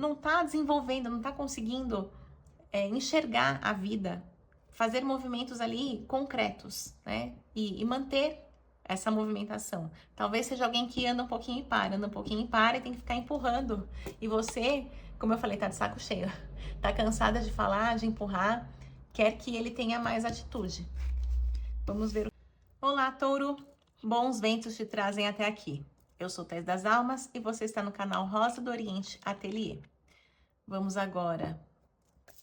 não tá desenvolvendo, não tá conseguindo enxergar a vida, fazer movimentos ali concretos, né? E manter essa movimentação. Talvez seja alguém que anda um pouquinho e para, anda um pouquinho e para e tem que ficar empurrando. E você, como eu falei, tá de saco cheio, tá cansada de falar, de empurrar, quer que ele tenha mais atitude. Vamos ver. Olá, Touro! Bons ventos te trazem até aqui. Eu sou Tess das Almas e você está no canal Rosa do Oriente Ateliê. Vamos agora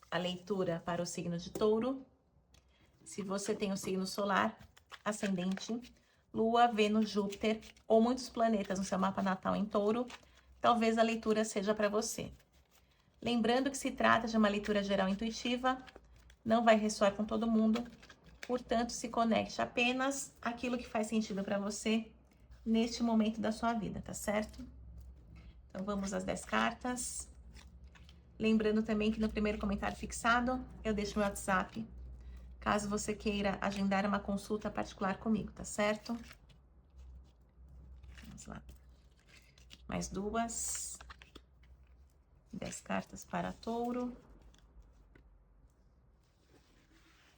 a leitura para o signo de Touro. Se você tem o signo solar, ascendente, Lua, Vênus, Júpiter ou muitos planetas no seu mapa natal em Touro, talvez a leitura seja para você. Lembrando que se trata de uma leitura geral intuitiva, não vai ressoar com todo mundo, portanto, se conecte apenas àquilo que faz sentido para você neste momento da sua vida, tá certo? Então, vamos às 10 cartas. Lembrando também que no primeiro comentário fixado, eu deixo meu WhatsApp, caso você queira agendar uma consulta particular comigo, tá certo? Vamos lá. Mais 2. 10 cartas para Touro.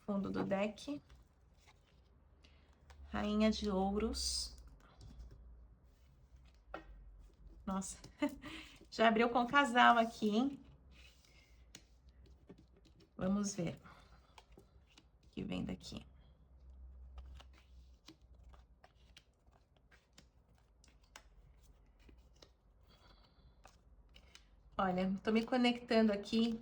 Fundo do deck. Rainha de Ouros. Nossa, já abriu com casal aqui, hein? Vamos ver o que vem daqui. Olha, tô me conectando aqui.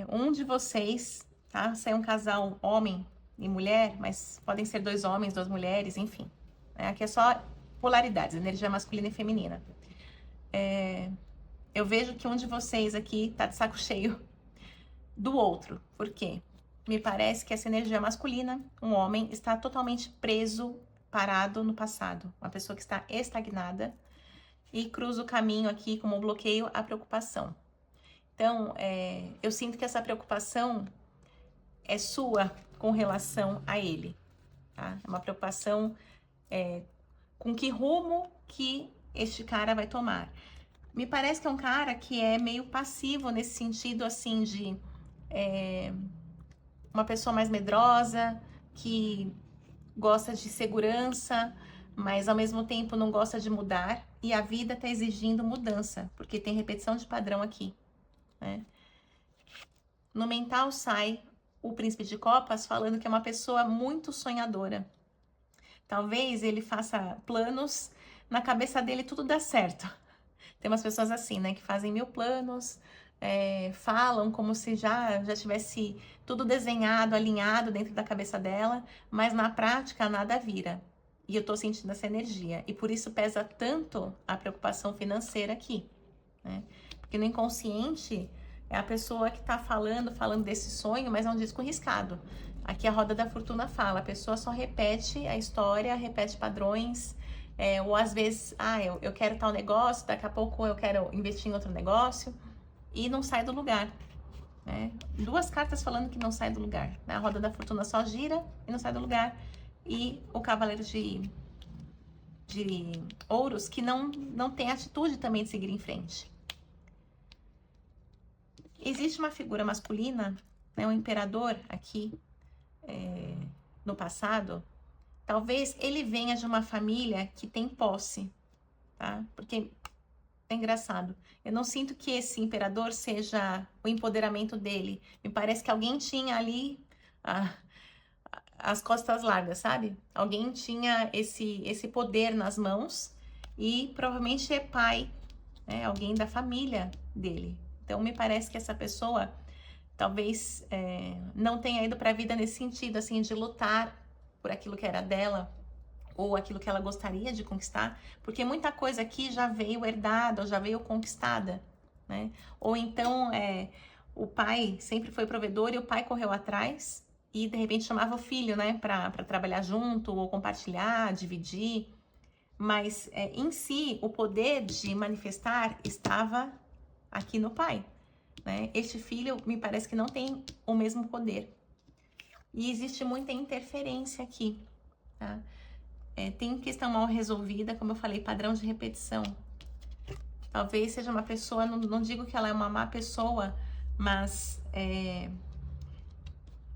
Um de vocês, tá? Se é um casal homem e mulher, mas podem ser 2 homens, 2 mulheres, enfim. Aqui é só polaridades, energia masculina e feminina. Eu vejo que um de vocês aqui tá de saco cheio do outro. Por quê? Me parece que essa energia masculina, um homem, está totalmente preso, parado no passado. Uma pessoa que está estagnada e cruza o caminho aqui como um bloqueio à preocupação. Então, eu sinto que essa preocupação é sua com relação a ele, tá? É uma preocupação com que rumo que este cara vai tomar. Me parece que é um cara que é meio passivo nesse sentido, assim, de uma pessoa mais medrosa, que gosta de segurança, mas ao mesmo tempo não gosta de mudar, e a vida tá exigindo mudança, porque tem repetição de padrão aqui, né? No mental sai o Príncipe de Copas falando que é uma pessoa muito sonhadora. Talvez ele faça planos, na cabeça dele tudo dá certo. Tem umas pessoas assim, né, que fazem 1000 planos, falam como se já tivesse tudo desenhado, alinhado dentro da cabeça dela, mas na prática nada vira. E eu tô sentindo essa energia. E por isso pesa tanto a preocupação financeira aqui, né? Porque no inconsciente é a pessoa que tá falando desse sonho, mas é um disco riscado. Aqui a roda da fortuna fala, a pessoa só repete a história, repete padrões, ou às vezes, eu quero tal negócio, daqui a pouco eu quero investir em outro negócio, e não sai do lugar, né? 2 cartas falando que não sai do lugar, né? A roda da fortuna só gira e não sai do lugar, e o cavaleiro de ouros que não tem atitude também de seguir em frente. Existe uma figura masculina, né, um imperador aqui, no passado. Talvez ele venha de uma família que tem posse, tá? Porque é engraçado. Eu não sinto que esse imperador seja o empoderamento dele. Me parece que alguém tinha ali as costas largas, sabe? Alguém tinha esse poder nas mãos e provavelmente é pai, né? Alguém da família dele. Então, me parece que essa pessoa talvez não tenha ido para a vida nesse sentido, assim, de lutar por aquilo que era dela ou aquilo que ela gostaria de conquistar, porque muita coisa aqui já veio herdada ou já veio conquistada, né? Ou então o pai sempre foi provedor e o pai correu atrás e de repente chamava o filho, né, para trabalhar junto ou compartilhar, dividir, mas em si o poder de manifestar estava aqui no pai, né? Este filho me parece que não tem o mesmo poder. E existe muita interferência aqui, tá? Tem questão mal resolvida, como eu falei, padrão de repetição. Talvez seja uma pessoa, não digo que ela é uma má pessoa, mas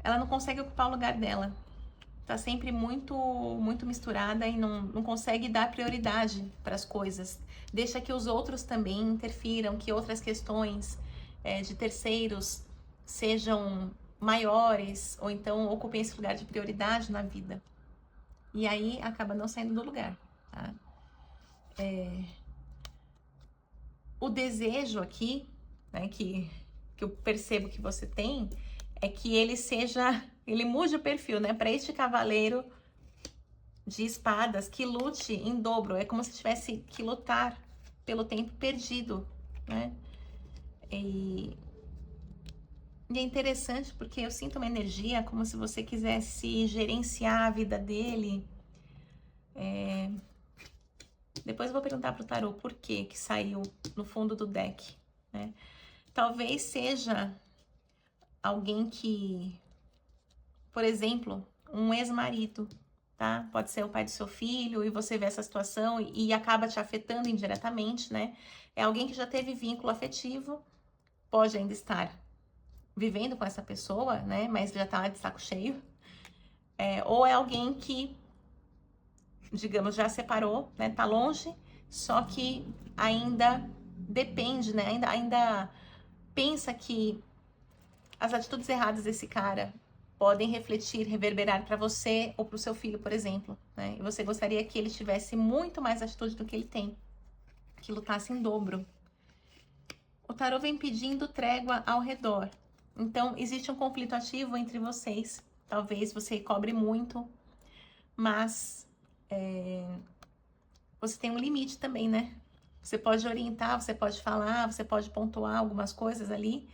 ela não consegue ocupar o lugar dela. Tá sempre muito misturada e não consegue dar prioridade para as coisas. Deixa que os outros também interfiram, que outras questões de terceiros sejam maiores, ou então ocupem esse lugar de prioridade na vida. E aí acaba não saindo do lugar, tá? O desejo aqui, né, que eu percebo que você tem, é que ele mude o perfil, né, para este cavaleiro de espadas que lute em dobro. É como se tivesse que lutar pelo tempo perdido, né? E é interessante porque eu sinto uma energia como se você quisesse gerenciar a vida dele. Depois eu vou perguntar pro tarô por que saiu no fundo do deck, né? Talvez seja alguém que, por exemplo, um ex-marido, tá? Pode ser o pai do seu filho e você vê essa situação e acaba te afetando indiretamente, né? É alguém que já teve vínculo afetivo, pode ainda estar vivendo com essa pessoa, né? Mas já tá de saco cheio. Ou é alguém que, digamos, já separou, né? Tá longe, só que ainda depende, né? Ainda pensa que as atitudes erradas desse cara podem refletir, reverberar para você ou para o seu filho, por exemplo, né? E você gostaria que ele tivesse muito mais atitude do que ele tem, que lutasse em dobro. O tarô vem pedindo trégua ao redor. Então, existe um conflito ativo entre vocês. Talvez você cobre muito, mas você tem um limite também, né? Você pode orientar, você pode falar, você pode pontuar algumas coisas ali.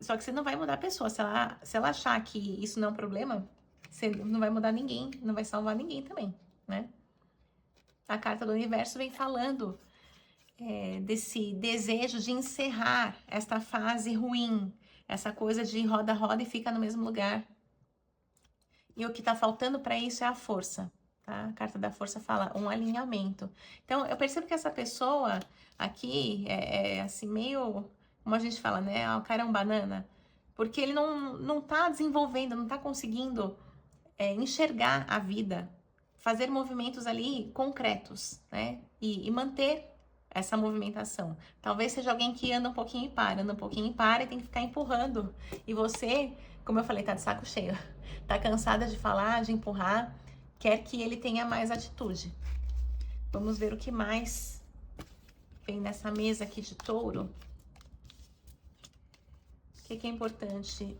Só que você não vai mudar a pessoa. Se ela achar que isso não é um problema, você não vai mudar ninguém, não vai salvar ninguém também, né? A carta do universo vem falando desse desejo de encerrar esta fase ruim, essa coisa de roda, roda e fica no mesmo lugar. E o que tá faltando para isso é a força, tá? A carta da força fala um alinhamento. Então, eu percebo que essa pessoa aqui é assim, meio, como a gente fala, né? O cara é um banana, porque ele não tá desenvolvendo, não tá conseguindo enxergar a vida, fazer movimentos ali concretos, né? E manter essa movimentação. Talvez seja alguém que anda um pouquinho e para, anda um pouquinho e para e tem que ficar empurrando. E você, como eu falei, tá de saco cheio. Tá cansada de falar, de empurrar, quer que ele tenha mais atitude. Vamos ver o que mais vem nessa mesa aqui de touro. O que é importante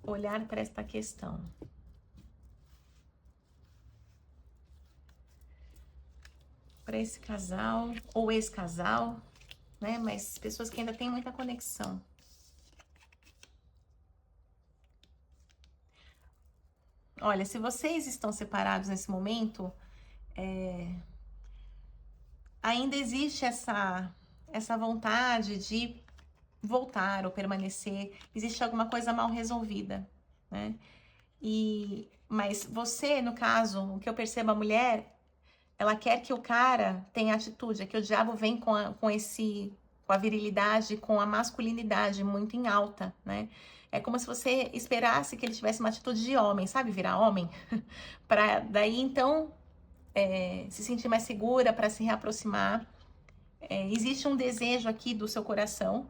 olhar para esta questão? Para esse casal ou ex-casal, né? Mas pessoas que ainda têm muita conexão. Olha, se vocês estão separados nesse momento, ainda existe essa vontade de voltar ou permanecer. Existe alguma coisa mal resolvida, né? Mas você, no caso, o que eu percebo, a mulher, ela quer que o cara tenha atitude, é que o diabo vem com a virilidade, com a masculinidade muito em alta, né? É como se você esperasse que ele tivesse uma atitude de homem, sabe? Virar homem. Para daí, então, se sentir mais segura, para se reaproximar. Existe um desejo aqui do seu coração,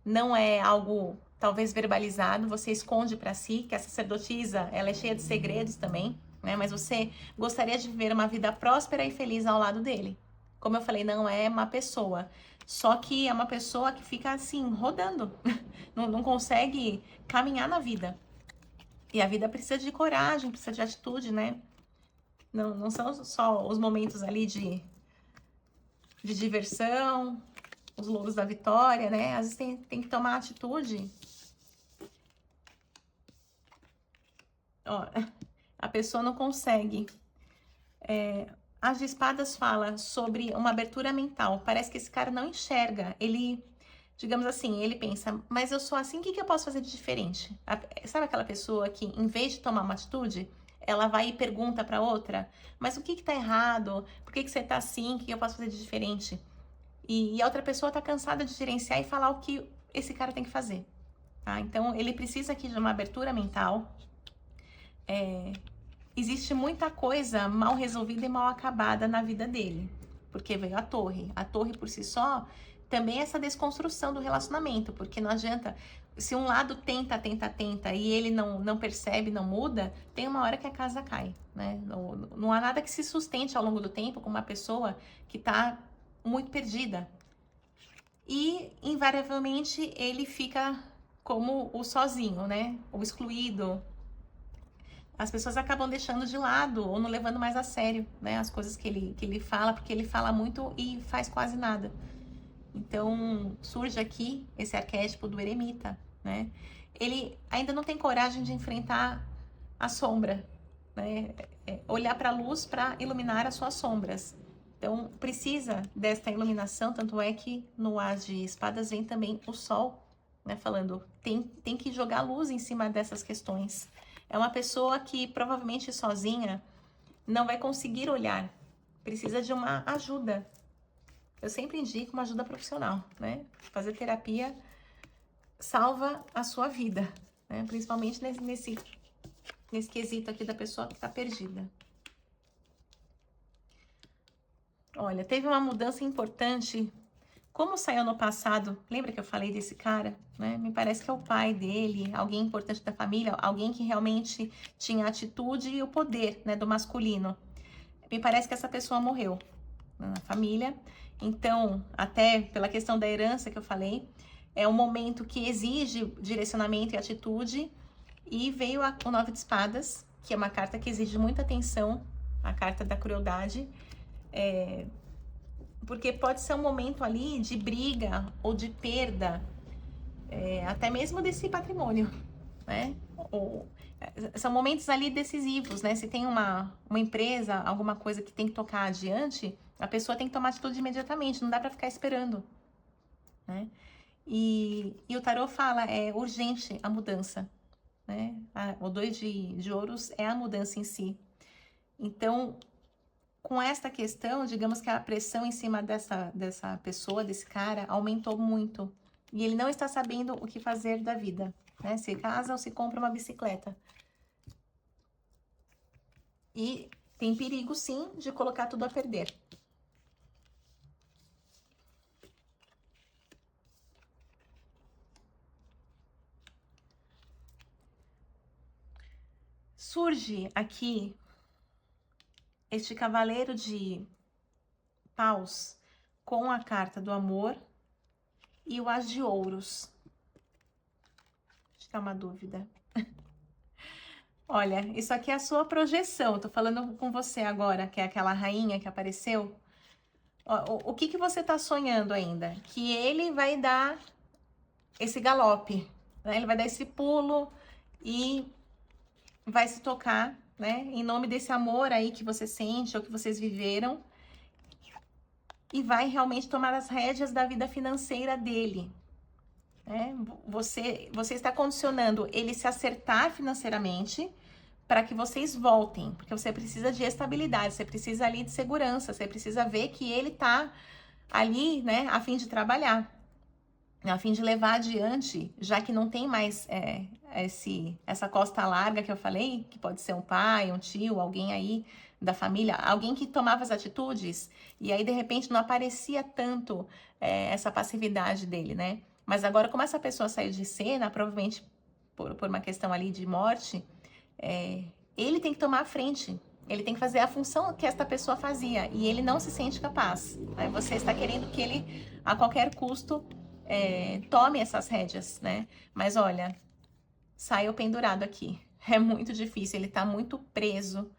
não é algo talvez verbalizado, você esconde para si, que a sacerdotisa, ela é cheia de segredos também, né? Mas você gostaria de viver uma vida próspera e feliz ao lado dele. Como eu falei, não é uma pessoa, só que é uma pessoa que fica assim, rodando, não consegue caminhar na vida. E a vida precisa de coragem, precisa de atitude, né? Não são só os momentos ali de diversão, os louros da vitória, né? Às vezes tem que tomar atitude. Ó, a pessoa não consegue. As de espadas fala sobre uma abertura mental. Parece que esse cara não enxerga. Ele, digamos assim, ele pensa, mas eu sou assim, o que eu posso fazer de diferente? Sabe aquela pessoa que, em vez de tomar uma atitude, ela vai e pergunta para outra, mas o que tá errado? Por que você tá assim? O que eu posso fazer de diferente? E a outra pessoa tá cansada de gerenciar e falar o que esse cara tem que fazer, tá? Então, ele precisa aqui de uma abertura mental. Existe muita coisa mal resolvida e mal acabada na vida dele, porque veio a torre. A torre por si só também é essa desconstrução do relacionamento, porque não adianta, se um lado tenta e ele não percebe, não muda, tem uma hora que a casa cai, né? Não há nada que se sustente ao longo do tempo com uma pessoa que tá muito perdida. E, invariavelmente, ele fica como o sozinho, né? O excluído. As pessoas acabam deixando de lado ou não levando mais a sério, né? As coisas que ele fala, porque ele fala muito e faz quase nada. Então, surge aqui esse arquétipo do eremita, né? Ele ainda não tem coragem de enfrentar a sombra, né? Olhar para a luz para iluminar as suas sombras. Então, precisa desta iluminação, tanto é que no As de Espadas vem também o Sol, né? Falando, tem que jogar luz em cima dessas questões. É uma pessoa que provavelmente sozinha não vai conseguir olhar, precisa de uma ajuda. Eu sempre indico uma ajuda profissional, né? Fazer terapia salva a sua vida, né? Principalmente nesse quesito aqui da pessoa que tá perdida. Olha, teve uma mudança importante. Como saiu no passado, lembra que eu falei desse cara, né? Me parece que é o pai dele, alguém importante da família, alguém que realmente tinha a atitude e o poder, né, do masculino. Me parece que essa pessoa morreu na família. Então, até pela questão da herança que eu falei, é um momento que exige direcionamento e atitude. E veio o 9 de Espadas, que é uma carta que exige muita atenção, a carta da crueldade. Porque pode ser um momento ali de briga ou de perda, até mesmo desse patrimônio, né? São momentos ali decisivos, né? Se tem uma empresa, alguma coisa que tem que tocar adiante, a pessoa tem que tomar atitude imediatamente, não dá para ficar esperando, né? E o tarô fala, é urgente a mudança, né? O 2 de ouros é a mudança em si. Então, com esta questão, digamos que a pressão em cima dessa pessoa, desse cara, aumentou muito. E ele não está sabendo o que fazer da vida, né? Se casa ou se compra uma bicicleta. E tem perigo, sim, de colocar tudo a perder. Surge aqui este cavaleiro de paus com a carta do amor e o as de ouros. Acho que é uma dúvida. Olha, isso aqui é a sua projeção. Eu tô falando com você agora, que é aquela rainha que apareceu. O que você tá sonhando ainda? Que ele vai dar esse galope, né? Ele vai dar esse pulo e vai se tocar, né? Em nome desse amor aí que você sente ou que vocês viveram. E vai realmente tomar as rédeas da vida financeira dele, né? Você está condicionando ele se acertar financeiramente para que vocês voltem, porque você precisa de estabilidade, você precisa ali de segurança, você precisa ver que ele tá ali, né, a fim de trabalhar, a fim de levar adiante, já que não tem mais essa costa larga que eu falei, que pode ser um pai, um tio, alguém aí da família, alguém que tomava as atitudes e aí de repente não aparecia tanto essa passividade dele, né? Mas agora, como essa pessoa saiu de cena, provavelmente por uma questão ali de morte, ele tem que tomar a frente. Ele tem que fazer a função que esta pessoa fazia e ele não se sente capaz. Né? Você está querendo que ele, a qualquer custo, tome essas rédeas, né? Mas olha, saiu pendurado aqui. É muito difícil, ele tá muito preso,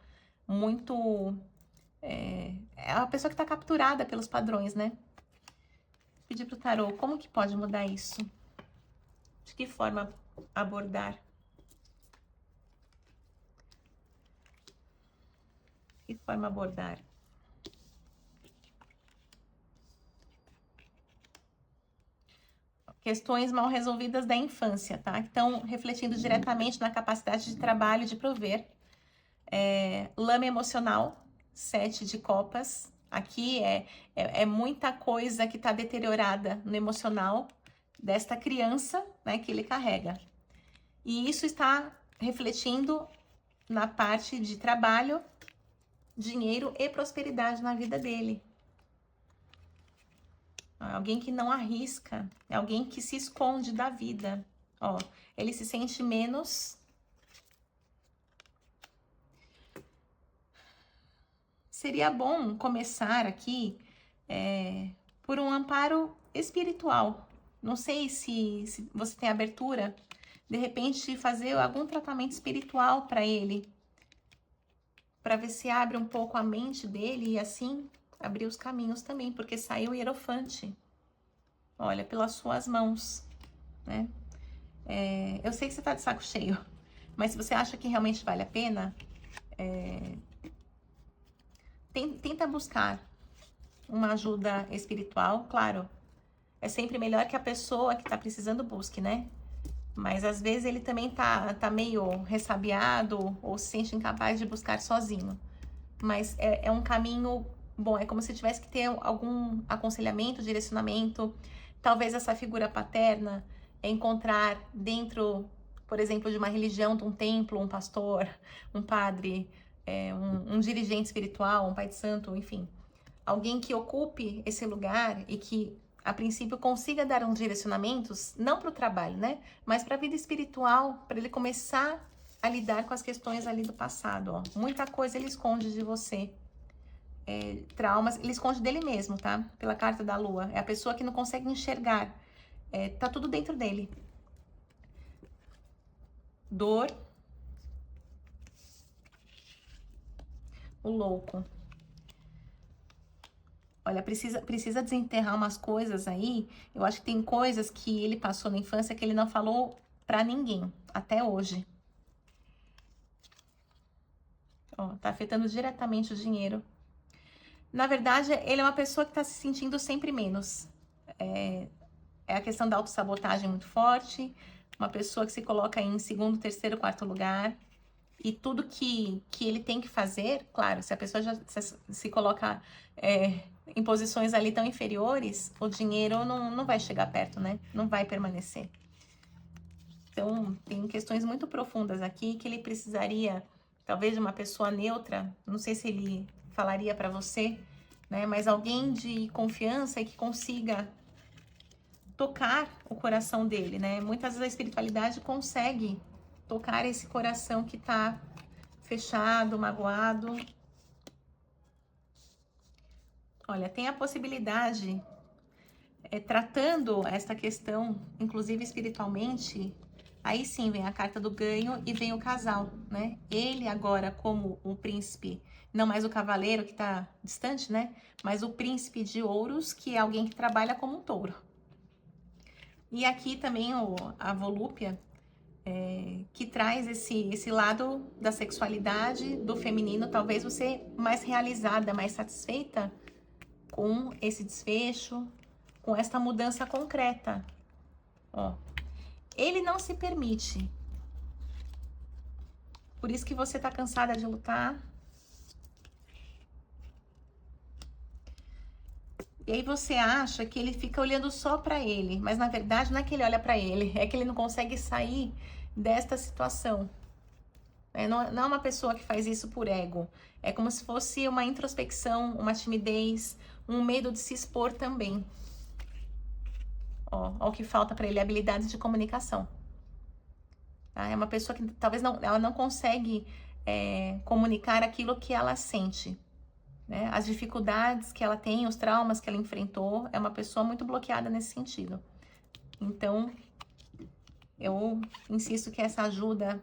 muito... É uma pessoa que tá capturada pelos padrões, né? Pedir pro tarô, como que pode mudar isso? De que forma abordar? De que forma abordar? Questões mal resolvidas da infância, tá? Então, refletindo diretamente na capacidade de trabalho de prover. Lama emocional, 7 de copas, Aqui é muita coisa que está deteriorada no emocional desta criança, né, que ele carrega. E isso está refletindo na parte de trabalho, dinheiro e prosperidade na vida dele. Alguém que não arrisca, é alguém que se esconde da vida. Ó, ele se sente menos. Seria bom começar aqui por um amparo espiritual. Não sei se você tem abertura, de repente fazer algum tratamento espiritual para ele, para ver se abre um pouco a mente dele e assim abrir os caminhos também, porque saiu o Hierofante. Olha, pelas suas mãos, né? Eu sei que você tá de saco cheio, mas se você acha que realmente vale a pena, tenta buscar uma ajuda espiritual, claro. É sempre melhor que a pessoa que tá precisando busque, né? Mas às vezes ele também tá meio ressabiado ou se sente incapaz de buscar sozinho. Mas é um caminho bom, é como se tivesse que ter algum aconselhamento, direcionamento. Talvez essa figura paterna encontrar dentro, por exemplo, de uma religião, de um templo, um pastor, um padre, um dirigente espiritual, um pai de santo, enfim. Alguém que ocupe esse lugar e que, a princípio, consiga dar uns direcionamentos, não para o trabalho, né? Mas para a vida espiritual, para ele começar a lidar com as questões ali do passado, ó. Muita coisa ele esconde de você. Traumas, ele esconde dele mesmo, tá? Pela carta da lua. É a pessoa que não consegue enxergar. Tá tudo dentro dele. Dor. O louco. Olha, precisa desenterrar umas coisas aí. Eu acho que tem coisas que ele passou na infância que ele não falou pra ninguém, até hoje. Ó, tá afetando diretamente o dinheiro. Na verdade, ele é uma pessoa que tá se sentindo sempre menos. É a questão da autossabotagem muito forte. Uma pessoa que se coloca em segundo, terceiro, quarto lugar. E tudo que ele tem que fazer, claro, se a pessoa já se coloca em posições ali tão inferiores, o dinheiro não vai chegar perto, né? Não vai permanecer. Então, tem questões muito profundas aqui que ele precisaria, talvez, de uma pessoa neutra. Não sei se ele falaria para você, né? Mas alguém de confiança e que consiga tocar o coração dele, né? Muitas vezes a espiritualidade consegue tocar esse coração que tá fechado, magoado. Olha, tem a possibilidade, tratando essa questão, inclusive espiritualmente, aí sim vem a carta do ganho e vem o casal, né? Ele agora como um príncipe, não mais o cavaleiro que tá distante, né? Mas o príncipe de ouros, que é alguém que trabalha como um touro. E aqui também a volúpia, que traz esse lado da sexualidade, do feminino, talvez você mais realizada, mais satisfeita com esse desfecho, com esta mudança concreta. Ó, ele não se permite. Por isso que você tá cansada de lutar. E aí você acha que ele fica olhando só pra ele, mas na verdade não é que ele olha pra ele, é que ele não consegue sair desta situação. Não é uma pessoa que faz isso por ego. É como se fosse uma introspecção, uma timidez, um medo de se expor também. Ó, o que falta para ele, habilidades de comunicação. Tá? É uma pessoa que talvez ela não consegue comunicar aquilo que ela sente. Né? As dificuldades que ela tem, os traumas que ela enfrentou, é uma pessoa muito bloqueada nesse sentido. Então, eu insisto que essa ajuda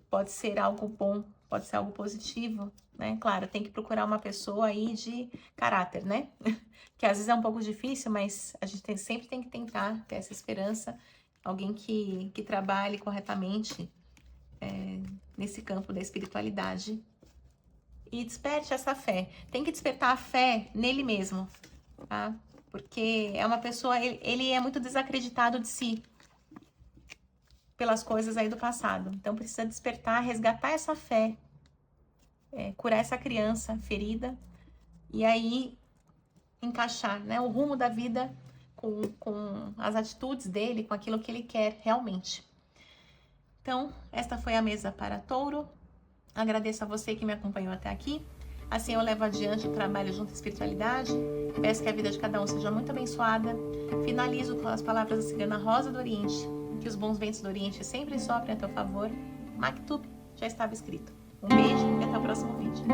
pode ser algo bom, pode ser algo positivo, né? Claro, tem que procurar uma pessoa aí de caráter, né? Que às vezes é um pouco difícil, mas a gente sempre tem que tentar ter essa esperança. Alguém que trabalhe corretamente nesse campo da espiritualidade. E desperte essa fé. Tem que despertar a fé nele mesmo, tá? Porque é uma pessoa, ele é muito desacreditado de si pelas coisas aí do passado. Então precisa despertar, resgatar essa fé, curar essa criança ferida e aí encaixar, né, o rumo da vida com as atitudes dele, com aquilo que ele quer realmente. Então, esta foi a mesa para Touro. Agradeço a você que me acompanhou até aqui. Assim eu levo adiante o trabalho junto à espiritualidade. Peço que a vida de cada um seja muito abençoada. Finalizo com as palavras da cigana Rosa do Oriente. Que os bons ventos do Oriente sempre soprem a teu favor. Maktub já estava escrito. Um beijo e até o próximo vídeo.